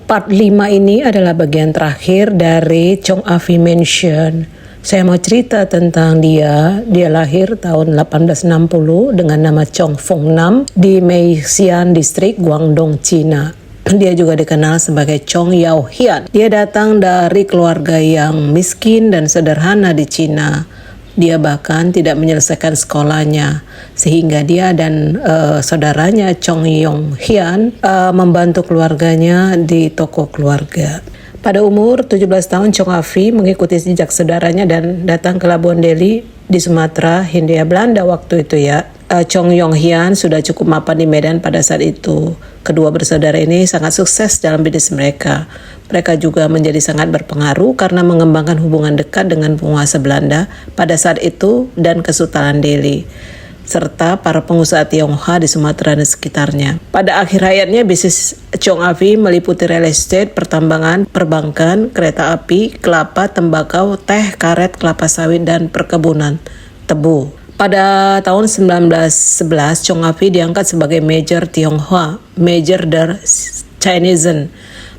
Part 5 ini adalah bagian terakhir dari Chong Afi Mansion. Saya mau cerita tentang dia. Dia lahir tahun 1860 dengan nama Chong Fong Nam di Meixian District, Guangdong, Cina. Dia juga dikenal sebagai Chong Yao Hian. Dia datang dari keluarga yang miskin dan sederhana di Cina. Dia bahkan tidak menyelesaikan sekolahnya, sehingga dia dan saudaranya Chong Yong Hian membantu keluarganya di toko keluarga. Pada umur 17 tahun, Chong Afi mengikuti jejak saudaranya dan datang ke Labuan Deli di Sumatera, Hindia Belanda waktu itu ya. Chong Yong Hian sudah cukup mapan di Medan pada saat itu. Kedua bersaudara ini sangat sukses dalam bisnis mereka. Mereka juga menjadi sangat berpengaruh karena mengembangkan hubungan dekat dengan penguasa Belanda pada saat itu dan Kesultanan Delhi, serta para pengusaha Tionghoa di Sumatera dan sekitarnya. Pada akhir hayatnya, bisnis Chong Afi meliputi real estate, pertambangan, perbankan, kereta api, kelapa, tembakau, teh, karet, kelapa sawit, dan perkebunan tebu. Pada tahun 1911, Chong Afi diangkat sebagai Major Tionghoa, Major der Chinesen,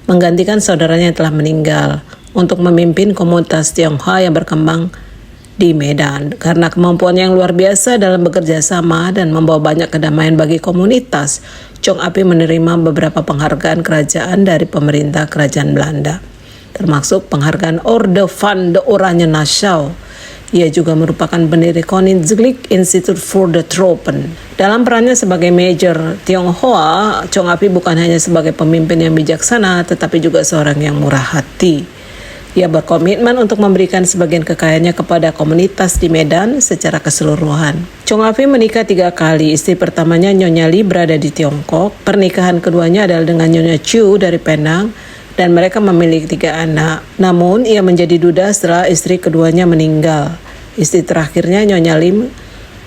menggantikan saudaranya yang telah meninggal untuk memimpin komunitas Tionghoa yang berkembang di Medan. Karena kemampuan yang luar biasa dalam bekerja sama dan membawa banyak kedamaian bagi komunitas, Chong Afi menerima beberapa penghargaan kerajaan dari pemerintah kerajaan Belanda, termasuk penghargaan Orde van de Oranje Nassau. Ia juga merupakan pendiri Koninklijk Instituut voor de Tropen. Dalam perannya sebagai Major Tionghoa, Chong Afi bukan hanya sebagai pemimpin yang bijaksana, tetapi juga seorang yang murah hati. Ia berkomitmen untuk memberikan sebagian kekayaannya kepada komunitas di Medan secara keseluruhan. Chong Afi menikah 3 kali. Istri pertamanya Nyonya Li berada di Tiongkok. Pernikahan keduanya adalah dengan Nyonya Chu dari Penang, dan mereka memiliki 3 anak. Namun, ia menjadi duda setelah istri keduanya meninggal. Istri terakhirnya, Nyonya Lim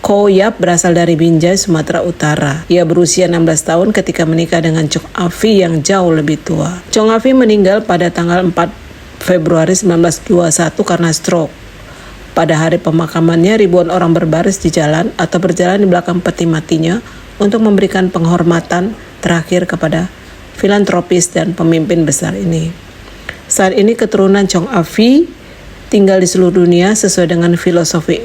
Ko Yap, berasal dari Binjai, Sumatera Utara. Ia berusia 16 tahun ketika menikah dengan Chong Afi yang jauh lebih tua. Chong Afi meninggal pada tanggal 4 Februari 1921 karena stroke. Pada hari pemakamannya, ribuan orang berbaris di jalan atau berjalan di belakang peti matinya untuk memberikan penghormatan terakhir kepada filantropis dan pemimpin besar ini. Saat ini keturunan Chong Afi tinggal di seluruh dunia sesuai dengan filosofi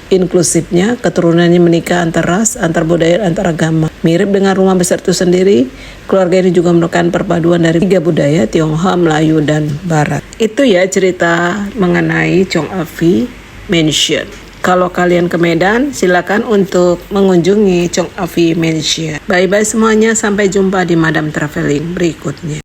inklusifnya. Keturunannya menikah antar ras, antar budaya, antar agama. Mirip dengan rumah besar itu sendiri, keluarga ini juga merupakan perpaduan dari 3 budaya, Tionghoa, Melayu, dan Barat. Itu ya cerita mengenai Chong Afi Mansion. Kalau kalian ke Medan, silakan untuk mengunjungi Chong Afi Mansion. Bye-bye semuanya, sampai jumpa di Madam Traveling berikutnya.